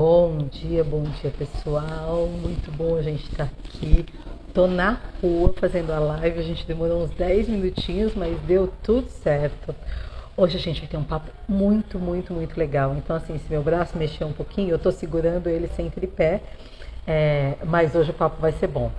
Bom dia pessoal, muito bom a gente estar aqui. Tô na rua fazendo a live, a gente demorou uns 10 minutinhos, mas deu tudo certo. Hoje a gente vai ter um papo muito legal. Então assim, se meu braço mexer um pouquinho, eu tô segurando ele sem tripé, mas hoje o papo vai ser bom.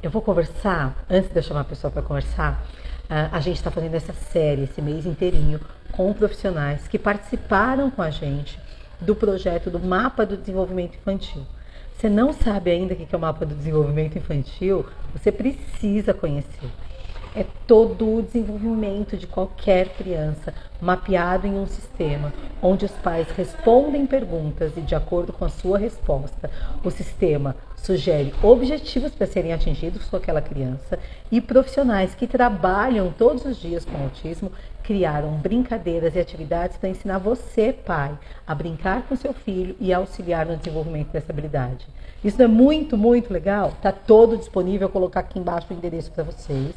Eu vou conversar, antes de eu chamar a pessoa para conversar, a gente está fazendo essa série esse mês inteirinho com profissionais que participaram com a gente do projeto do Mapa do Desenvolvimento Infantil. Você não sabe ainda o que é o Mapa do Desenvolvimento Infantil? Você precisa conhecer. É todo o desenvolvimento de qualquer criança mapeado em um sistema, onde os pais respondem perguntas e, de acordo com a sua resposta, o sistema sugere objetivos para serem atingidos com aquela criança, e profissionais que trabalham todos os dias com autismo criaram brincadeiras e atividades para ensinar você, pai, a brincar com seu filho e auxiliar no desenvolvimento dessa habilidade. Isso é muito legal. Está todo disponível. Vou colocar aqui embaixo o endereço para vocês.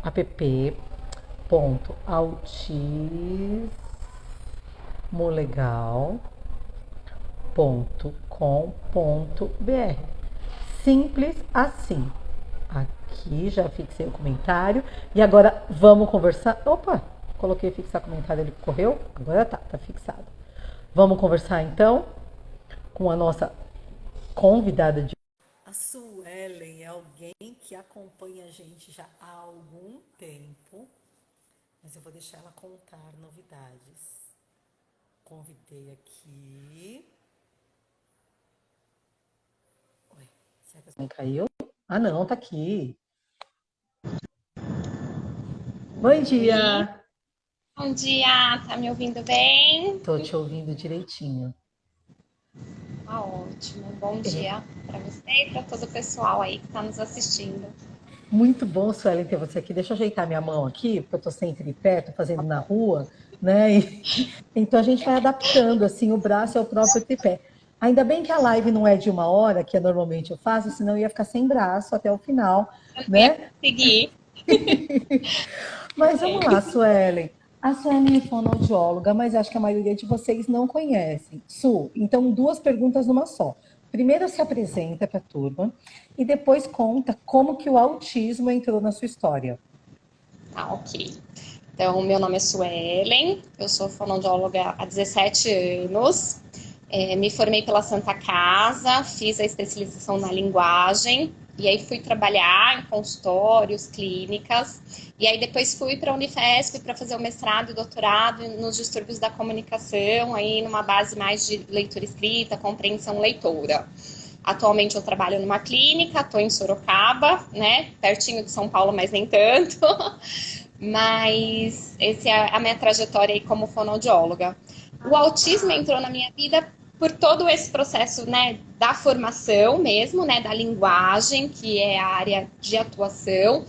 app.autismolegal.com.br. Simples assim. Aqui já fixei o comentário. E agora vamos conversar. Opa, coloquei fixar comentário, ele correu. Agora tá fixado. Vamos conversar então com a nossa convidada de... A Suelen é alguém que acompanha a gente já há algum tempo, mas eu vou deixar ela contar novidades. Convidei aqui. Oi, será que a Suelen caiu? Ah, não, tá aqui. Bom dia! Bom dia, tá me ouvindo bem? Tô te ouvindo direitinho. Tá ótimo. Bom dia para você e para todo o pessoal aí que está nos assistindo. Muito bom, Suelen, ter você aqui. Deixa eu ajeitar minha mão aqui, porque eu tô sem tripé, tô fazendo na rua, né? Então a gente vai adaptando, assim, o braço é o próprio tripé. Ainda bem que a live não é de 1 hora, que normalmente eu faço, senão eu ia ficar sem braço até o final, Eu não ia né? conseguir. Mas vamos lá, Suelen. A Suelen é fonoaudióloga, mas acho que a maioria de vocês não conhecem. Su, então 2 perguntas numa só. Primeiro se apresenta para a turma e depois conta como que o autismo entrou na sua história. Tá, ok. Então, meu nome é Suelen, eu sou fonoaudióloga há 17 anos. Me formei pela Santa Casa, fiz a especialização na linguagem, e aí fui trabalhar em consultórios, clínicas, e aí depois fui para a Unifesp para fazer o mestrado e doutorado nos distúrbios da comunicação, aí numa base mais de leitura escrita, compreensão leitora. Atualmente eu trabalho numa clínica, estou em Sorocaba, né, pertinho de São Paulo, mas nem tanto. Mas essa é a minha trajetória aí como fonoaudióloga. O autismo entrou na minha vida por todo esse processo, né, da formação mesmo, né, da linguagem, que é a área de atuação,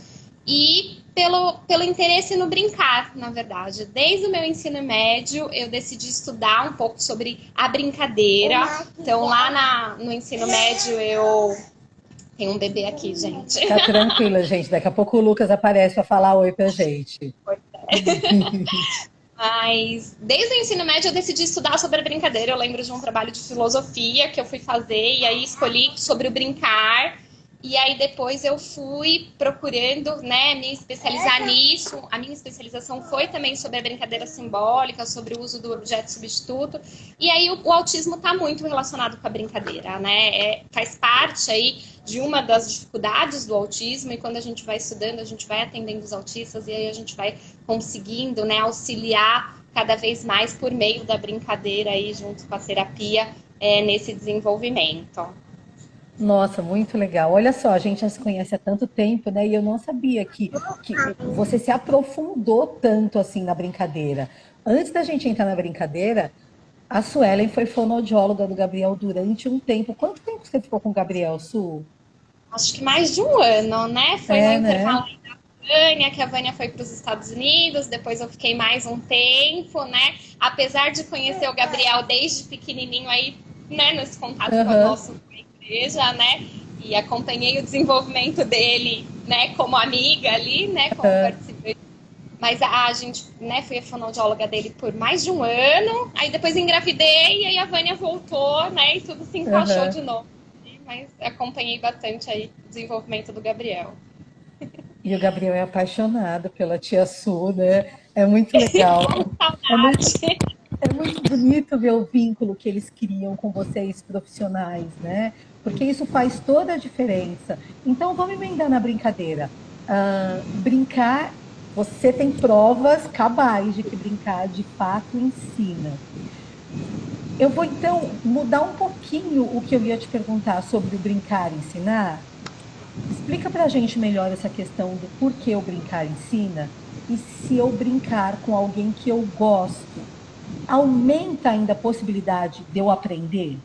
e pelo interesse no brincar, na verdade. Desde o meu ensino médio, eu decidi estudar um pouco sobre a brincadeira. Então, lá no ensino médio, eu... Tem um bebê aqui, gente. Tá tranquila, gente. Daqui a pouco o Lucas aparece para falar oi pra gente. Mas desde o ensino médio eu decidi estudar sobre a brincadeira. Eu lembro de um trabalho de filosofia que eu fui fazer e aí escolhi sobre o brincar. E aí depois eu fui procurando, né, me especializar nisso. A minha especialização foi também sobre a brincadeira simbólica, sobre o uso do objeto substituto. E aí o autismo está muito relacionado com a brincadeira, né? Faz parte aí de uma das dificuldades do autismo, e quando a gente vai estudando, a gente vai atendendo os autistas e aí a gente vai conseguindo, né, auxiliar cada vez mais por meio da brincadeira aí junto com a terapia nesse desenvolvimento. Nossa, muito legal. Olha só, a gente já se conhece há tanto tempo, né? E eu não sabia que você se aprofundou tanto assim na brincadeira. Antes da gente entrar na brincadeira, a Suelen foi fonoaudióloga do Gabriel durante um tempo. Quanto tempo você ficou com o Gabriel, Su? Acho que mais de um ano, né? Foi no É, né? intervalo da Vânia, que a Vânia foi para os Estados Unidos, depois eu fiquei mais um tempo, né? Apesar de conhecer o Gabriel desde pequenininho aí, né, nesse contato com a Aham. nossa igreja, né? E acompanhei o desenvolvimento dele, né, como amiga ali, né, como participante Mas a gente, né, fui a fonoaudióloga dele por mais de um ano, aí depois engravidei, e aí a Vânia voltou, né, e tudo se encaixou de novo. Mas acompanhei bastante aí o desenvolvimento do Gabriel. E o Gabriel é apaixonado pela tia Su, né? É muito legal. É muito, Saudade. é muito bonito ver o vínculo que eles criam com vocês profissionais, né? Porque isso faz toda a diferença. Então, vamos emendar na brincadeira. Brincar, você tem provas cabais de que brincar de fato ensina. Eu vou então mudar um pouquinho o que eu ia te perguntar sobre o brincar e ensinar. Explica para a gente melhor essa questão do porquê o brincar ensina e se eu brincar com alguém que eu gosto, aumenta ainda a possibilidade de eu aprender?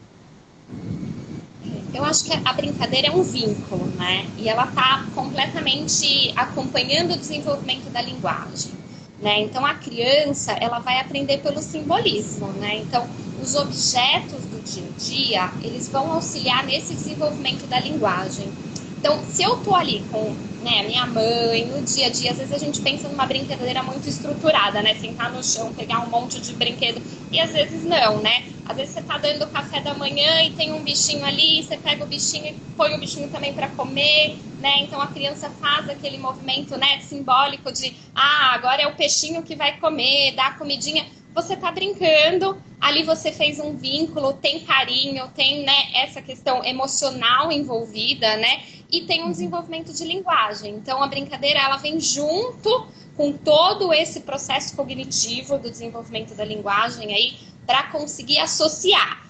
Eu acho que a brincadeira é um vínculo, né? E ela está completamente acompanhando o desenvolvimento da linguagem, né? Então a criança, ela vai aprender pelo simbolismo, né? Então os objetos do dia a dia, eles vão auxiliar nesse desenvolvimento da linguagem. Então, se eu tô ali com, né, minha mãe, no dia a dia, às vezes a gente pensa numa brincadeira muito estruturada, né? Sentar no chão, pegar um monte de brinquedo, e às vezes não, né? Às vezes você tá dando café da manhã e tem um bichinho ali, você pega o bichinho e põe o bichinho também para comer, né? Então a criança faz aquele movimento, né, simbólico de, agora é o peixinho que vai comer, dá a comidinha. Você tá brincando, ali você fez um vínculo, tem carinho, tem, né, essa questão emocional envolvida, né? E tem um desenvolvimento de linguagem. Então a brincadeira, ela vem junto com todo esse processo cognitivo do desenvolvimento da linguagem aí, para conseguir associar.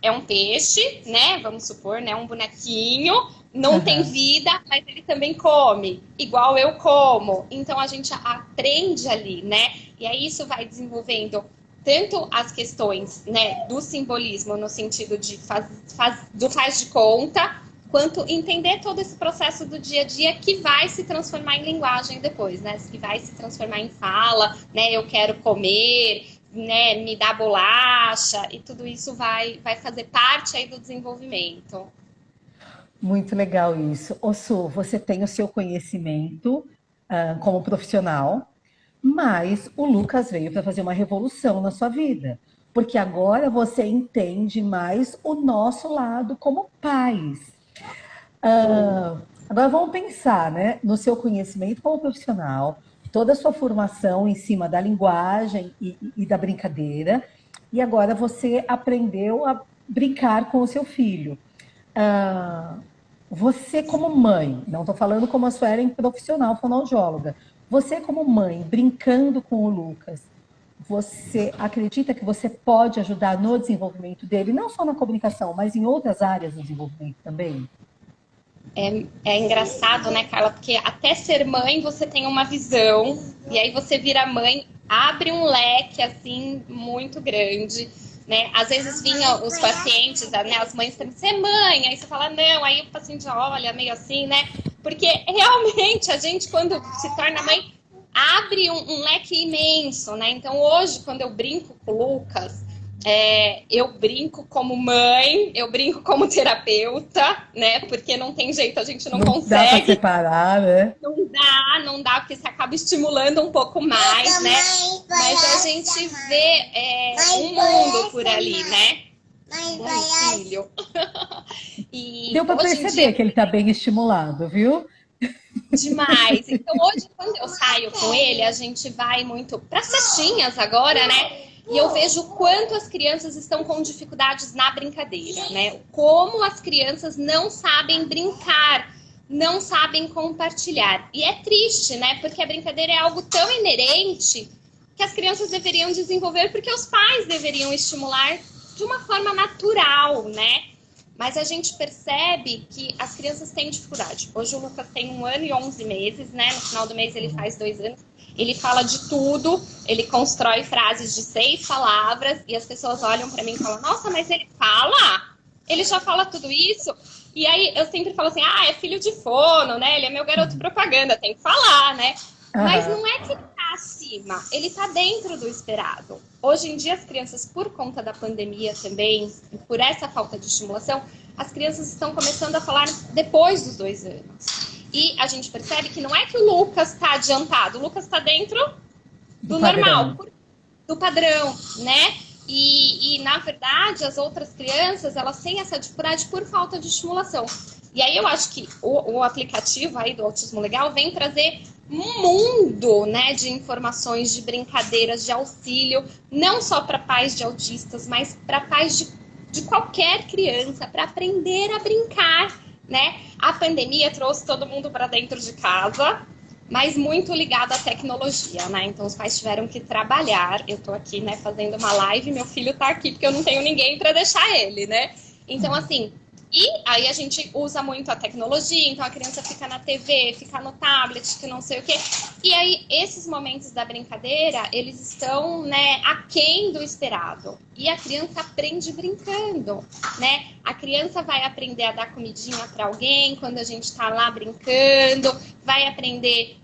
É um peixe, né? Vamos supor, né? Um bonequinho, não tem vida, mas ele também come, igual eu como. Então a gente aprende ali, né? E aí isso vai desenvolvendo tanto as questões, né, do simbolismo no sentido de do faz de conta, quanto entender todo esse processo do dia a dia que vai se transformar em linguagem depois, né? Que vai se transformar em fala, né? Eu quero comer, né? Me dá bolacha, e tudo isso vai fazer parte aí do desenvolvimento. Muito legal isso. Ô Su, você tem o seu conhecimento como profissional, mas o Lucas veio para fazer uma revolução na sua vida. Porque agora você entende mais o nosso lado como pais. Agora vamos pensar, né, no seu conhecimento como profissional, toda a sua formação em cima da linguagem e da brincadeira, e agora você aprendeu a brincar com o seu filho. Você como mãe, não estou falando como a Suelen profissional fonoaudióloga, você como mãe, brincando com o Lucas, você acredita que você pode ajudar no desenvolvimento dele, não só na comunicação, mas em outras áreas do desenvolvimento também? É engraçado, né, Carla? Porque até ser mãe você tem uma visão, e aí você vira mãe, abre um leque, assim, muito grande, né? Às vezes vinham os pacientes, né, as mães também, você é mãe, aí você fala, não, aí o paciente olha meio assim, né? Porque realmente a gente, quando se torna mãe, abre um leque imenso, né? Então hoje, quando eu brinco com o Lucas, eu brinco como mãe, eu brinco como terapeuta, né? Porque não tem jeito, a gente não consegue. Dá para separar, né? Não dá, porque você acaba estimulando um pouco mais, né? Mas a gente vê um mundo por ali, né? Um filho. E deu para perceber que ele está bem estimulado, viu? Demais. Então hoje, quando eu saio com ele, a gente vai muito para as festinhas agora, né? E eu vejo o quanto as crianças estão com dificuldades na brincadeira, né? Como as crianças não sabem brincar, não sabem compartilhar. E é triste, né? Porque a brincadeira é algo tão inerente que as crianças deveriam desenvolver, porque os pais deveriam estimular de uma forma natural, né? Mas a gente percebe que as crianças têm dificuldade. Hoje o Lucas tem 1 ano e 11 meses, né? No final do mês ele faz 2 anos. Ele fala de tudo, ele constrói frases de 6 palavras e as pessoas olham para mim e falam, nossa, mas ele fala? Ele já fala tudo isso? E aí eu sempre falo assim, é filho de fono, né? Ele é meu garoto propaganda, tem que falar, né? Mas não é que ele tá acima, ele tá dentro do esperado. Hoje em dia as crianças, por conta da pandemia também, e por essa falta de estimulação, as crianças estão começando a falar depois dos 2 anos. E a gente percebe que não é que o Lucas está adiantado, o Lucas está dentro do normal, do padrão, né? E, na verdade, as outras crianças, elas têm essa dificuldade por falta de estimulação. E aí eu acho que o aplicativo aí do Autismo Legal vem trazer um mundo, né, de informações, de brincadeiras, de auxílio, não só para pais de autistas, mas para pais de qualquer criança, para aprender a brincar, né? A pandemia trouxe todo mundo para dentro de casa, mas muito ligado à tecnologia, né? Então os pais tiveram que trabalhar. Eu tô aqui, né, fazendo uma live, meu filho tá aqui porque eu não tenho ninguém para deixar ele, né? Então, assim, e aí a gente usa muito a tecnologia, então a criança fica na TV, fica no tablet, que não sei o quê. E aí, esses momentos da brincadeira, eles estão, né, aquém do esperado. E a criança aprende brincando, né? A criança vai aprender a dar comidinha para alguém quando a gente tá lá brincando, vai aprender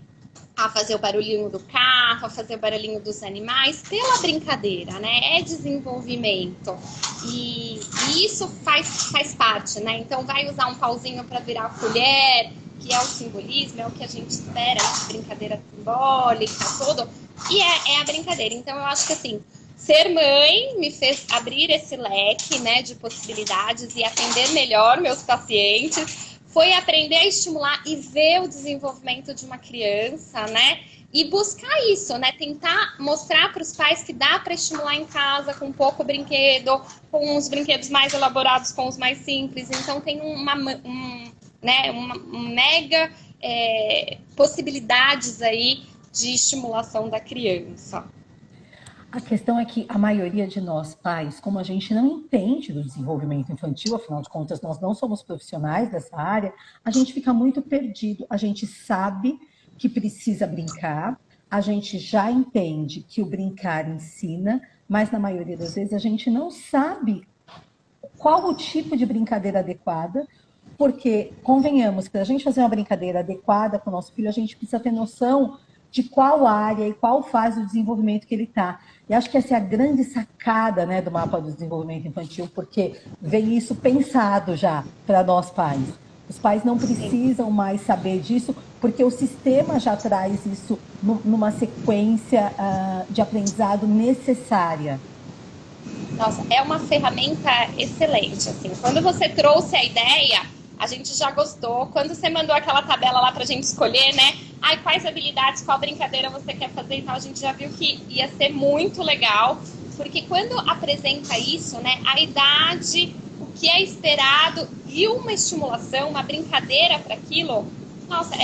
a fazer o barulhinho do carro, a fazer o barulhinho dos animais, pela brincadeira, né? É desenvolvimento. E isso faz parte, né? Então, vai usar um pauzinho para virar a colher, que é o simbolismo, é o que a gente espera, essa brincadeira simbólica, tudo. E é a brincadeira. Então, eu acho que, assim, ser mãe me fez abrir esse leque, né, de possibilidades e atender melhor meus pacientes. Foi aprender a estimular e ver o desenvolvimento de uma criança, né? E buscar isso, né? Tentar mostrar para os pais que dá para estimular em casa com pouco brinquedo, com os brinquedos mais elaborados, com os mais simples. Então tem uma mega possibilidades aí de estimulação da criança. A questão é que a maioria de nós pais, como a gente não entende do desenvolvimento infantil, afinal de contas nós não somos profissionais dessa área, a gente fica muito perdido. A gente sabe que precisa brincar, a gente já entende que o brincar ensina, mas na maioria das vezes a gente não sabe qual o tipo de brincadeira adequada, porque, convenhamos, para a gente fazer uma brincadeira adequada com o nosso filho, a gente precisa ter noção de qual área e qual fase do desenvolvimento que ele está. E acho que essa é a grande sacada, né, do mapa do desenvolvimento infantil, porque vem isso pensado já para nós pais. Os pais não precisam mais saber disso, porque o sistema já traz isso numa sequência de aprendizado necessária. Nossa, é uma ferramenta excelente, assim. Quando você trouxe a ideia, a gente já gostou. Quando você mandou aquela tabela lá pra gente escolher, né? Ai, quais habilidades, qual brincadeira você quer fazer e tal, a gente já viu que ia ser muito legal. Porque quando apresenta isso, né? A idade, o que é esperado e uma estimulação, uma brincadeira para aquilo, nossa,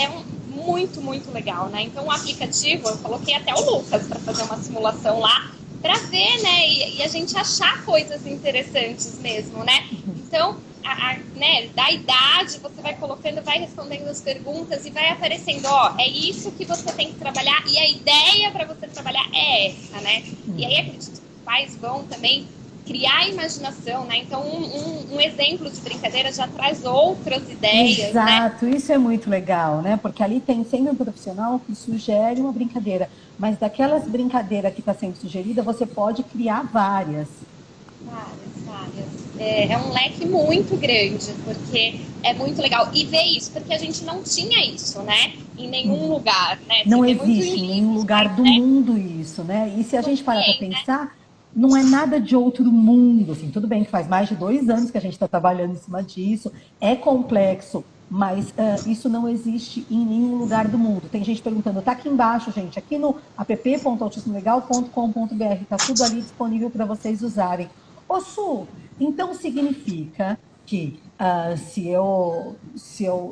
muito, muito legal, né? Então o aplicativo, eu coloquei até o Lucas para fazer uma simulação lá, para ver, né? E a gente achar coisas interessantes mesmo, né? Então, né, da idade, você vai colocando, vai respondendo as perguntas e vai aparecendo, ó, é isso que você tem que trabalhar e a ideia para você trabalhar é essa, né? E aí acredito que os pais vão também criar a imaginação, né? Então, um exemplo de brincadeira já traz outras ideias, Exato, né? isso é muito legal, né? Porque ali tem sendo um profissional que sugere uma brincadeira, mas daquelas brincadeiras que está sendo sugerida, você pode criar várias. Várias. É um leque muito grande, porque é muito legal. E ver isso, porque a gente não tinha isso, né? Em nenhum lugar, né? Não existe em nenhum lugar do mundo isso, né? E se a gente parar para pensar, não é nada de outro mundo, assim. Tudo bem que faz mais de 2 anos que a gente está trabalhando em cima disso, é complexo, mas isso não existe em nenhum lugar do mundo. Tem gente perguntando, tá aqui embaixo, gente, aqui no app.autismolegal.com.br, tá tudo ali disponível para vocês usarem. Ô Su, então significa que se eu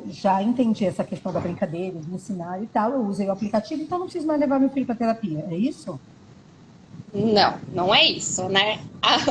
já entendi essa questão da brincadeira, de ensinar e tal, eu usei o aplicativo, então não preciso mais levar meu filho para terapia, é isso? Não, não é isso, né?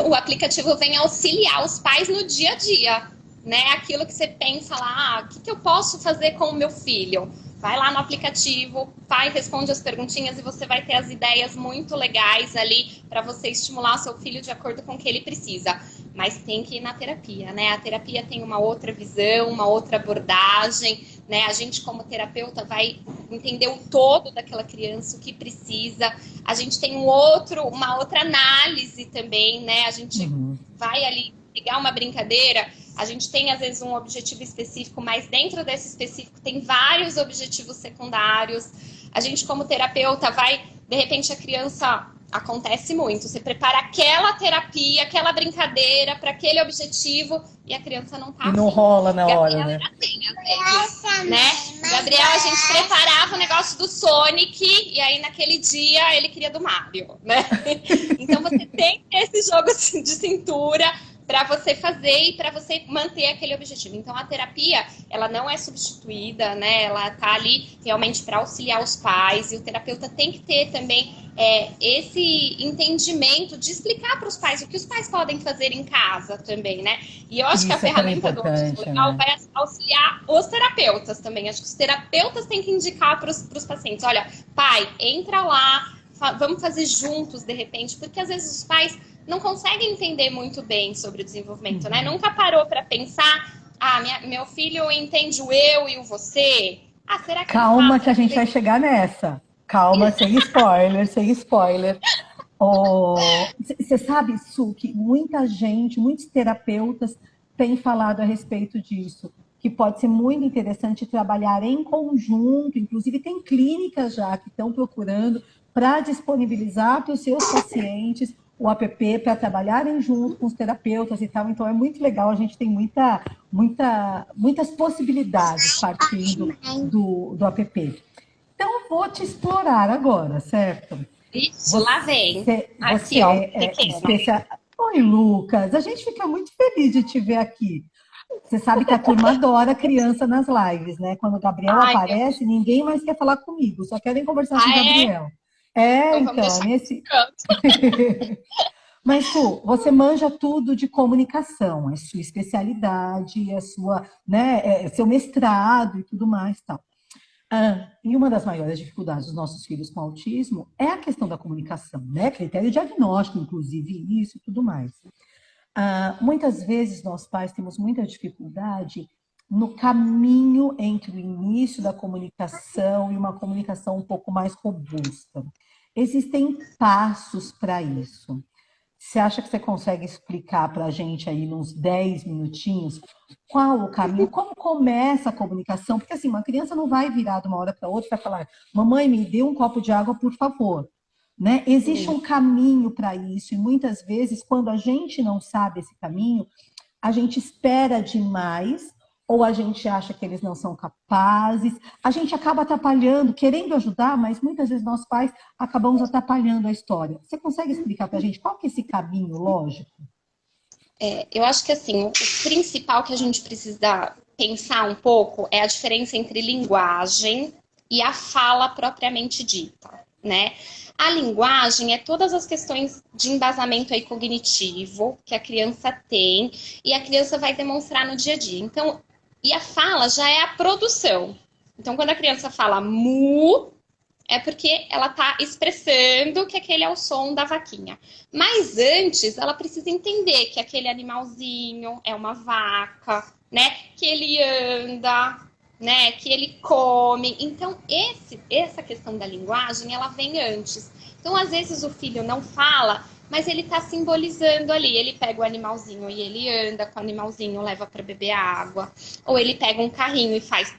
O aplicativo vem auxiliar os pais no dia a dia, né? Aquilo que você pensa lá, o que eu posso fazer com o meu filho? Vai lá no aplicativo, vai, responde as perguntinhas e você vai ter as ideias muito legais ali para você estimular o seu filho de acordo com o que ele precisa. Mas tem que ir na terapia, né? A terapia tem uma outra visão, uma outra abordagem, né? A gente, como terapeuta, vai entender o todo daquela criança, o que precisa. A gente tem uma outra análise também, né? A gente vai ali pegar uma brincadeira, a gente tem às vezes um objetivo específico, mas dentro desse específico tem vários objetivos secundários. A gente, como terapeuta, vai de repente a criança... Acontece muito. Você prepara aquela terapia, aquela brincadeira para aquele objetivo e a criança não tá E não assim. rola na hora, Gabriela né? já tem, às vezes, né? Gabriela, a gente preparava o negócio do Sonic e aí naquele dia ele queria do Mario, né? Então você tem que ter esse jogo de cintura para você fazer e para você manter aquele objetivo. Então a terapia, ela não é substituída, né? Ela tá ali realmente para auxiliar os pais e o terapeuta tem que ter também esse entendimento de explicar para os pais o que os pais podem fazer em casa também, né? E eu acho que a Isso é tão ferramenta do importante, Legal né? vai auxiliar os terapeutas também. Acho que os terapeutas têm que indicar para os pacientes, olha, pai, entra lá, vamos fazer juntos de repente, porque às vezes os pais não conseguem entender muito bem sobre o desenvolvimento, né? Nunca parou para pensar, meu filho entende o eu e o você. Será que ele Calma fala? que a Será que gente vai ele... chegar nessa. Calma, sem spoiler, sem spoiler. Você sabe, Su, que muita gente, muitos terapeutas têm falado a respeito disso, que pode ser muito interessante trabalhar em conjunto, inclusive tem clínicas já que estão procurando para disponibilizar para os seus pacientes o app para trabalharem junto com os terapeutas e tal. Então é muito legal, a gente tem muitas possibilidades partindo do app. Então eu vou te explorar agora, certo? Ixi, lá vem. Você Aqui, ó, é pequeno. especial. Oi, Lucas. A gente fica muito feliz de te ver aqui. Você sabe que a turma adora criança nas lives, né? Quando o Gabriel Ai, meu Deus. aparece, ninguém mais quer falar comigo, só querem conversar com o É? Gabriel. É, Então vamos então, deixar aqui de nesse. canto. Mas, Su, você manja tudo de comunicação, é sua especialidade, é sua, né, é seu mestrado e tudo mais, tal. E uma das maiores dificuldades dos nossos filhos com autismo é a questão da comunicação, né? Critério diagnóstico, inclusive, isso e tudo mais. Muitas vezes nós pais temos muita dificuldade no caminho entre o início da comunicação e uma comunicação um pouco mais robusta. Existem passos para isso. Você acha que você consegue explicar para a gente aí nos 10 minutinhos qual o caminho, como começa a comunicação? Porque assim, uma criança não vai virar de uma hora para outra e vai falar, mamãe, me dê um copo de água, por favor. Né? Existe um caminho para isso e muitas vezes, quando a gente não sabe esse caminho, a gente espera demais ou a gente acha que eles não são capazes, a gente acaba atrapalhando, querendo ajudar, mas muitas vezes nós pais acabamos atrapalhando a história. Você consegue explicar para a gente qual que é esse caminho lógico? Eu acho que assim, o principal que a gente precisa pensar um pouco é a diferença entre linguagem e a fala propriamente dita, né? A linguagem é todas as questões de embasamento aí cognitivo que a criança tem e a criança vai demonstrar no dia a dia. Então, e a fala já é a produção. Então, quando a criança fala mu, é porque ela está expressando que aquele é o som da vaquinha. Mas antes, ela precisa entender que aquele animalzinho é uma vaca, né? Que ele anda, né? Que ele come. Então, essa questão da linguagem, ela vem antes. Então, às vezes, o filho não fala, mas ele está simbolizando ali. Ele pega o animalzinho e ele anda com o animalzinho, leva para beber água. Ou ele pega um carrinho e faz...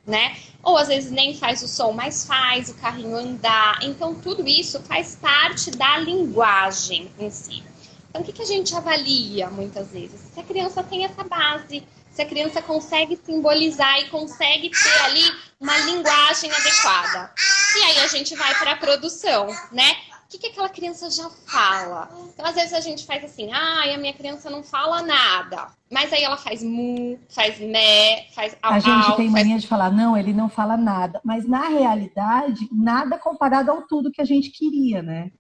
né? Ou às vezes nem faz o som, mas faz o carrinho andar. Então, tudo isso faz parte da linguagem em si. Então, o que a gente avalia muitas vezes? Se a criança tem essa base, se a criança consegue simbolizar e consegue ter ali uma linguagem adequada. E aí a gente vai para a produção, né? O que aquela criança já fala? Então, às vezes a gente faz assim, a minha criança não fala nada. Mas aí ela faz mu, faz mé, faz au, A gente tem faz... mania de falar, não, ele não fala nada. Mas, na realidade, nada comparado ao tudo que a gente queria, né?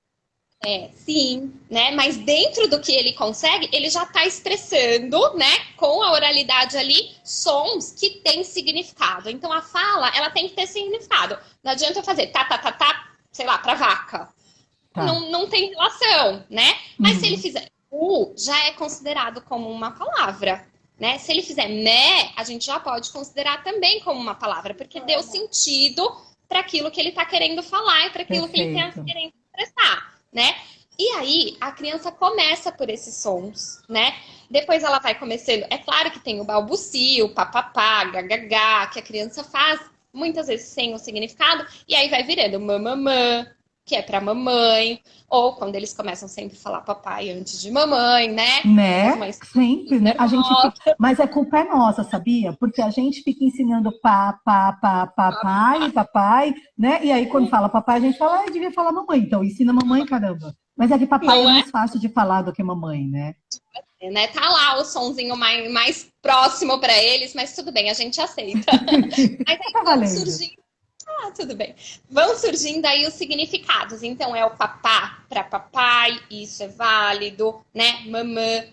Sim, né? Mas dentro do que ele consegue, ele já está expressando, né? Com a oralidade ali, sons que têm significado. Então, a fala, ela tem que ter significado. Não adianta eu fazer tá, sei lá, pra vaca. Tá. Não tem relação, né? Mas se ele fizer já é considerado como uma palavra, né? Se ele fizer mé, a gente já pode considerar também como uma palavra, porque deu sentido para aquilo que ele está querendo falar e para aquilo que ele está querendo expressar, né? E aí, a criança começa por esses sons, né? Depois ela vai começando... É claro que tem o balbucio, o papapá, gagagá, que a criança faz muitas vezes sem o significado, e aí vai virando mamamã, que é para mamãe, ou quando eles começam sempre a falar papai antes de mamãe, né? As Né? mães Sempre, né? A gente fica... nervosas. Mas a culpa é nossa, sabia? Porque a gente fica ensinando papai, papai, né? E aí quando fala papai, a gente fala, ah, devia falar mamãe. Então ensina mamãe, caramba. Mas é que papai é Não é? mais fácil de falar do que mamãe, né? Né? Tá lá o sonzinho mais próximo para eles, mas tudo bem, a gente aceita. Mas aí Tá vão valendo. surgindo. Ah, tudo bem. Vão surgindo aí os significados. Então, é o papá para papai, isso é válido, né? Mamã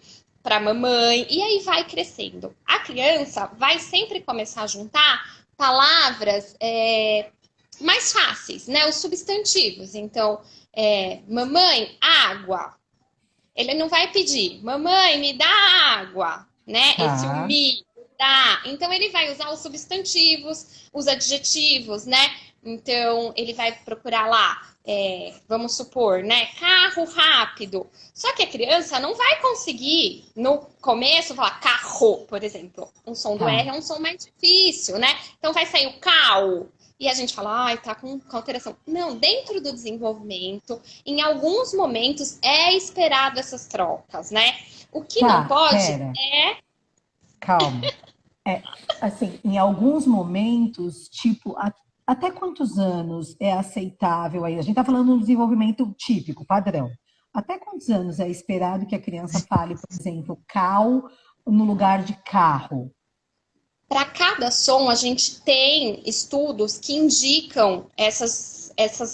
para mamãe. E aí vai crescendo. A criança vai sempre começar a juntar palavras mais fáceis, né? Os substantivos. Então, mamãe, água. Ele não vai pedir, mamãe, me dá água, né? Esse o Tá. me dá. Então ele vai usar os substantivos, os adjetivos, né? Então ele vai procurar lá, vamos supor, né? Carro rápido. Só que a criança não vai conseguir, no começo, falar carro, por exemplo. Um som do Tá. R é um som mais difícil, né? Então vai sair o cal. E a gente fala, ai, tá com alteração. Não, dentro do desenvolvimento, em alguns momentos é esperado essas trocas, né? O que não Tá, pode pera, calma. É, assim, em alguns momentos, tipo, até quantos anos é aceitável aí? A gente tá falando de um desenvolvimento típico, padrão. Até quantos anos é esperado que a criança fale, por exemplo, cal no lugar de carro? para cada som, a gente tem estudos que indicam essas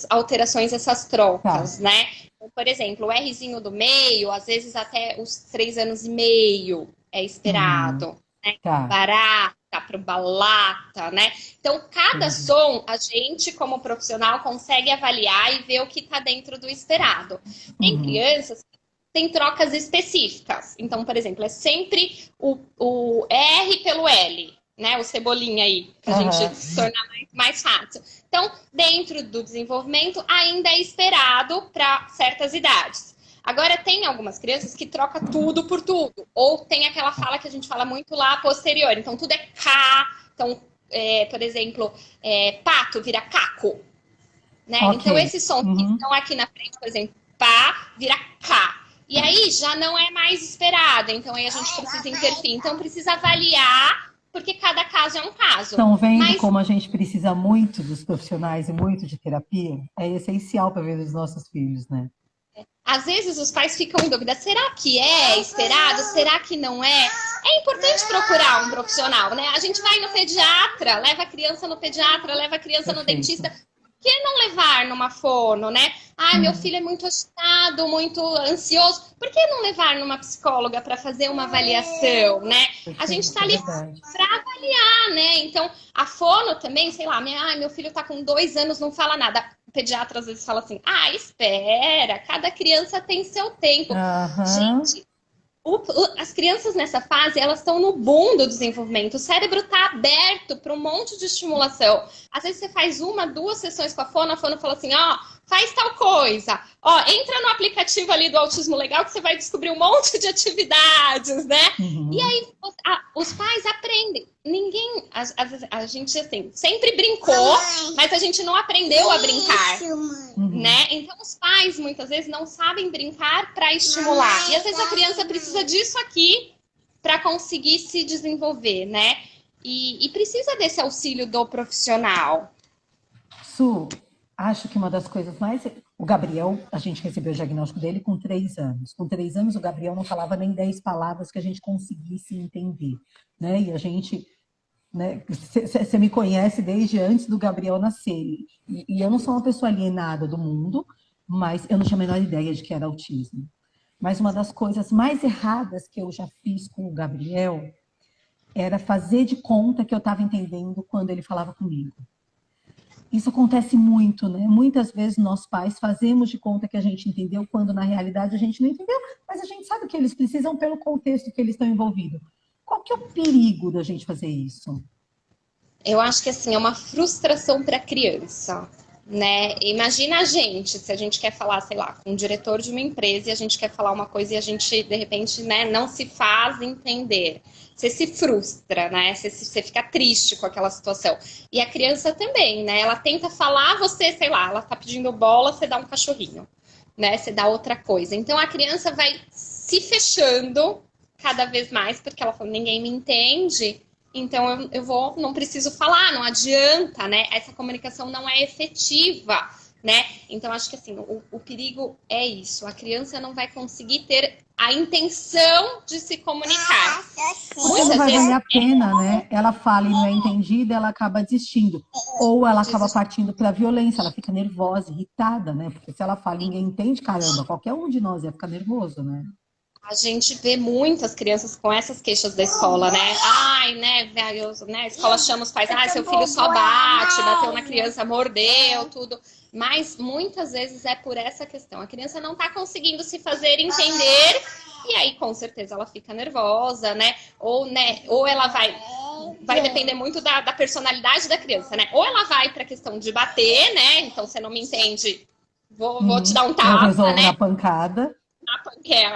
alterações, essas Tá. trocas, né? Então, por exemplo, o Rzinho do meio, às vezes até os 3 anos e meio é Uhum. esperado, né? Tá. Barata para balata, né? Então, cada Entendi. som, a gente, como profissional, consegue avaliar e ver o que está dentro do esperado. Tem Uhum. crianças tem trocas específicas. Então, por exemplo, é sempre o R pelo L, né? O cebolinha aí, para a gente Aham. tornar mais fácil. Então, dentro do desenvolvimento, ainda é esperado para certas idades. Agora, tem algumas crianças que trocam tudo por tudo. Ou tem aquela fala que a gente fala muito lá posterior. Então, tudo é K. Então, por exemplo, pato vira caco. Né? Ok. Então, esses sons que Uhum. estão aqui na frente, por exemplo, pá vira K. E aí já não é mais esperado. Então, aí a gente precisa intervir. Então, precisa avaliar, porque cada caso é um caso. Estão vendo Mas como a gente precisa muito dos profissionais e muito de terapia? É essencial para ver os nossos filhos, né? às vezes os pais ficam em dúvida: será que é esperado? Será que não é? É importante procurar um profissional, né? A gente vai no pediatra, leva a criança no pediatra, leva a criança no Perfeito. dentista. Por que não levar numa fono, né? Ah, meu filho é muito agitado, muito ansioso. Por que não levar numa psicóloga para fazer uma avaliação, né? A gente Perfeito, está é ali verdade. para avaliar, né? Então, a fono também, sei lá, meu filho está com 2 anos, não fala nada. O pediatra às vezes fala assim: ah, espera, cada criança tem seu tempo. Aham. Gente, as crianças nessa fase, elas estão no boom do desenvolvimento. O cérebro está aberto para um monte de estimulação. Às vezes você faz 1, 2 sessões com a fono fala assim, ó, faz tal coisa. Ó, entra no aplicativo ali do Autismo Legal que você vai descobrir um monte de atividades, né? E Uhum. aí os pais aprendem. Ninguém, a gente assim, sempre brincou, mas a gente não aprendeu a brincar, Uhum. né? Então os pais muitas vezes não sabem brincar para estimular. E às vezes a criança precisa disso aqui para conseguir se desenvolver, né? E precisa desse auxílio do profissional. Su, acho que uma das coisas mais. O Gabriel, a gente recebeu o diagnóstico dele com 3 anos. Com 3 anos, o Gabriel não falava nem 10 palavras que a gente conseguisse entender. Né? E a gente. Você me conhece desde antes do Gabriel nascer. E eu não sou uma pessoa alienada do mundo, mas eu não tinha a menor ideia de que era autismo. Mas uma das coisas mais erradas que eu já fiz com o Gabriel era fazer de conta que eu estava entendendo quando ele falava comigo. Isso acontece muito, né? Muitas vezes nós pais fazemos de conta que a gente entendeu, quando na realidade a gente não entendeu, mas a gente sabe que eles precisam pelo contexto que eles estão envolvidos. Qual que é o perigo da gente fazer isso? Eu acho que assim é uma frustração para a criança, né? Imagina a gente, se a gente quer falar, sei lá, com um diretor de uma empresa e a gente quer falar uma coisa e a gente, de repente, né, não se faz entender. Você se frustra, né? Você fica triste com aquela situação. E a criança também, né? Ela tenta falar, você, sei lá, ela tá pedindo bola, você dá um cachorrinho, né? Você dá outra coisa. Então a criança vai se fechando cada vez mais, porque ela fala, ninguém me entende. Então eu vou, não preciso falar, não adianta, né? Essa comunicação não é efetiva, né? Então acho que assim, o perigo é isso. A criança não vai conseguir ter a intenção de se comunicar. Porque não Muitas vai vezes valer a pena, né? Ela fala e não é entendida, ela acaba desistindo. Ou ela acaba partindo para a violência, ela fica nervosa, irritada, né? Porque se ela fala e ninguém entende, caramba, qualquer um de nós ia ficar nervoso, né? a gente vê muitas crianças com essas queixas da escola, né? Ai, né? A escola chama os pais, seu filho só bate, bateu na criança, mordeu, tudo. Mas muitas vezes é por essa questão. A criança não está conseguindo se fazer entender e aí com certeza ela fica nervosa, né? Ou ela vai depender muito da personalidade da criança, né? Ou ela vai para a questão de bater, né? Então você não me entende, vou te dar um Eu tapa, resolvo né? na pancada.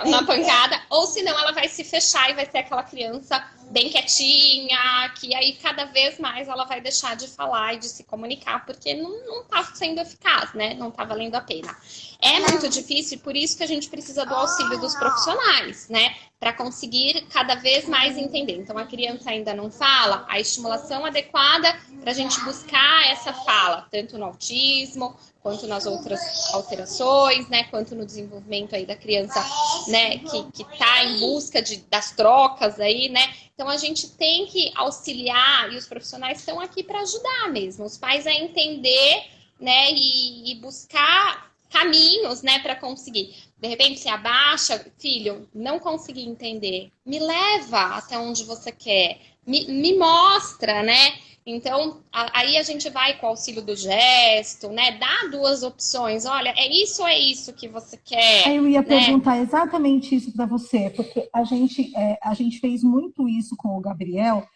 Na pancada, ou senão ela vai se fechar e vai ser aquela criança bem quietinha, que aí cada vez mais ela vai deixar de falar e de se comunicar, porque não tá sendo eficaz, né? Não tá valendo a pena. É muito difícil, por isso que a gente precisa do auxílio dos profissionais, né? Para conseguir cada vez mais entender. Então, a criança ainda não fala, a estimulação adequada para a gente buscar essa fala, tanto no autismo, quanto nas outras alterações, né? Quanto no desenvolvimento aí da criança, né? Que tá em busca das trocas aí, né? Então, a gente tem que auxiliar e os profissionais estão aqui para ajudar mesmo. Os pais a entender, né? E buscar caminhos, né, para conseguir. De repente, se abaixa, filho, não consegui entender. Me leva até onde você quer. Me mostra, né? Então, aí a gente vai com o auxílio do gesto, né? Dá duas opções. Olha, é isso que você quer. Aí eu ia né? perguntar exatamente isso para você, porque a gente fez muito isso com o Gabriel.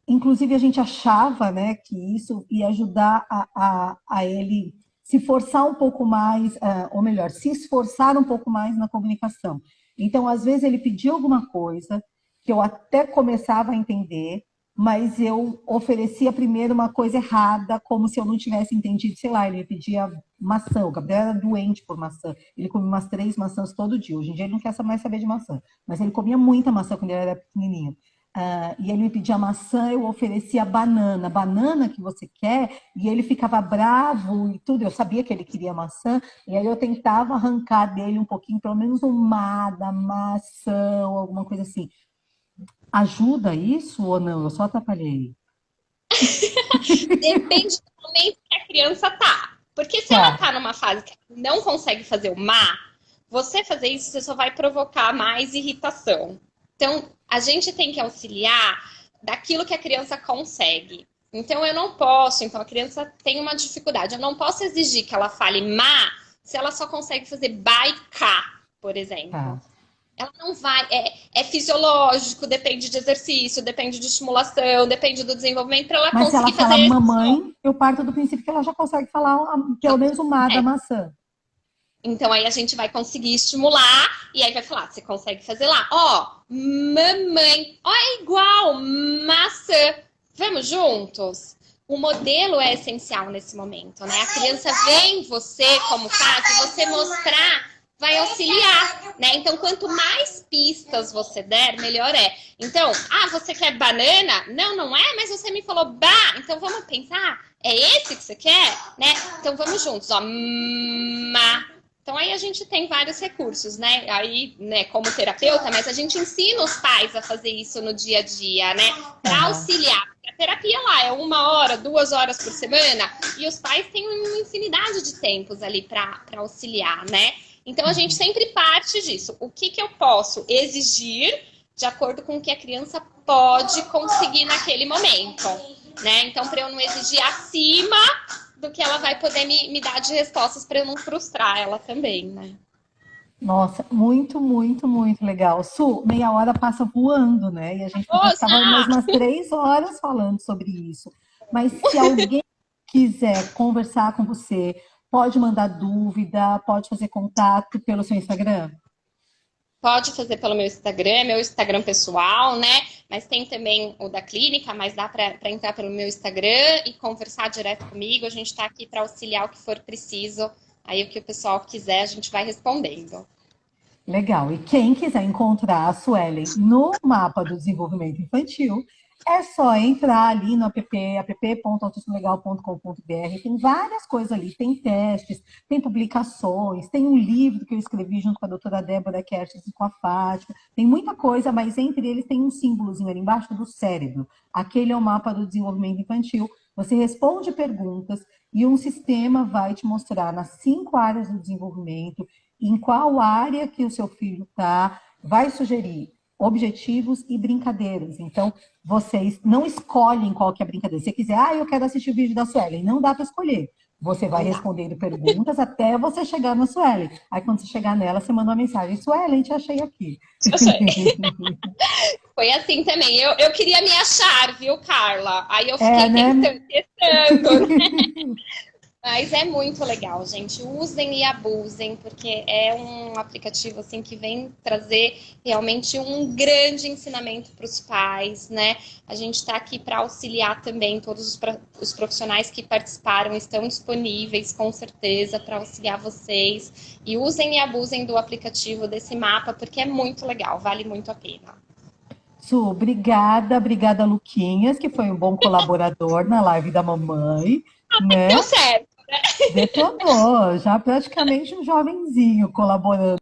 Inclusive, a gente achava, né, que isso ia ajudar a ele se forçar um pouco mais, ou melhor, se esforçar um pouco mais na comunicação. Então, às vezes, ele pedia alguma coisa que eu até começava a entender, mas eu oferecia primeiro uma coisa errada, como se eu não tivesse entendido. Sei lá, ele pedia maçã. O Gabriel era doente por maçã. Ele comia umas 3 maçãs todo dia. Hoje em dia ele não quer mais saber de maçã. Mas ele comia muita maçã quando ele era pequenininho. E ele me pedia maçã, eu oferecia banana que você quer, e ele ficava bravo e tudo. Eu sabia que ele queria maçã, e aí eu tentava arrancar dele um pouquinho, pelo menos da maçã, ou alguma coisa assim. Ajuda isso ou não? Eu só atrapalhei. Depende do momento que a criança tá. Porque se ela tá numa fase que não consegue fazer o má, você fazer isso, você só vai provocar mais irritação. Então, a gente tem que auxiliar daquilo que a criança consegue. Então, eu não posso... Então, a criança tem uma dificuldade. Eu não posso exigir que ela fale má se ela só consegue fazer baiká, por exemplo. Ela não vai... É fisiológico, depende de exercício, depende de estimulação, depende do desenvolvimento para ela Mas conseguir se ela fazer... fala mamãe, eu parto do princípio que ela já consegue falar pelo menos o má da maçã. Então, aí a gente vai conseguir estimular e aí vai falar, você consegue fazer lá. Mamãe. É igual, maçã. Vamos juntos? O modelo é essencial nesse momento, né? A criança vê em você como faz e você mostrar, vai auxiliar, né? Então, quanto mais pistas você der, melhor é. Então, você quer banana? Não é, mas você me falou então vamos pensar, é esse que você quer? Né? Então, vamos juntos, Então, aí a gente tem vários recursos, né? Aí, né, como terapeuta, mas a gente ensina os pais a fazer isso no dia a dia, né? Para auxiliar. A terapia lá é 1 hora, 2 horas por semana, e os pais têm uma infinidade de tempos ali para auxiliar, né? Então, a gente sempre parte disso. O que eu posso exigir de acordo com o que a criança pode conseguir naquele momento, né? Então, para eu não exigir acima do que ela vai poder me dar de respostas para eu não frustrar ela também, né? Nossa, muito, muito, muito legal. Su, meia hora passa voando, né? E a gente podia ficar mais umas 3 horas falando sobre isso. Mas se alguém quiser conversar com você, pode mandar dúvida, pode fazer contato pelo seu Instagram? Pode fazer pelo meu Instagram pessoal, né? Mas tem também o da clínica, mas dá para entrar pelo meu Instagram e conversar direto comigo. A gente está aqui para auxiliar o que for preciso. Aí o que o pessoal quiser, a gente vai respondendo. Legal. E quem quiser encontrar a Suelen no mapa do desenvolvimento infantil, é só entrar ali no app.autismolegal.com.br. Tem várias coisas ali, tem testes, tem publicações, tem um livro que eu escrevi junto com a doutora Débora Kertes e com a Fátima. Tem muita coisa, mas entre eles tem um símbolozinho ali embaixo do cérebro. Aquele é o mapa do desenvolvimento infantil. Você responde perguntas e um sistema vai te mostrar nas 5 áreas do desenvolvimento, em qual área que o seu filho está, vai sugerir objetivos e brincadeiras. Então, vocês não escolhem qual que é a brincadeira. Se você quiser, eu quero assistir o vídeo da Suelen, não dá para escolher. Você vai respondendo perguntas até você chegar na Suelen. Aí, quando você chegar nela, você manda uma mensagem: Suelen, te achei aqui. Foi assim também. Eu queria me achar, viu, Carla? Aí eu fiquei testando, né? Mas é muito legal, gente. Usem e abusem, porque é um aplicativo assim que vem trazer realmente um grande ensinamento para os pais, né? A gente está aqui para auxiliar também todos os profissionais que participaram, estão disponíveis, com certeza, para auxiliar vocês. E usem e abusem do aplicativo, desse mapa, porque é muito legal, vale muito a pena. Su, obrigada, Luquinhas, que foi um bom colaborador na live da mamãe, né? Deu certo. Detonou, já praticamente um jovenzinho colaborando.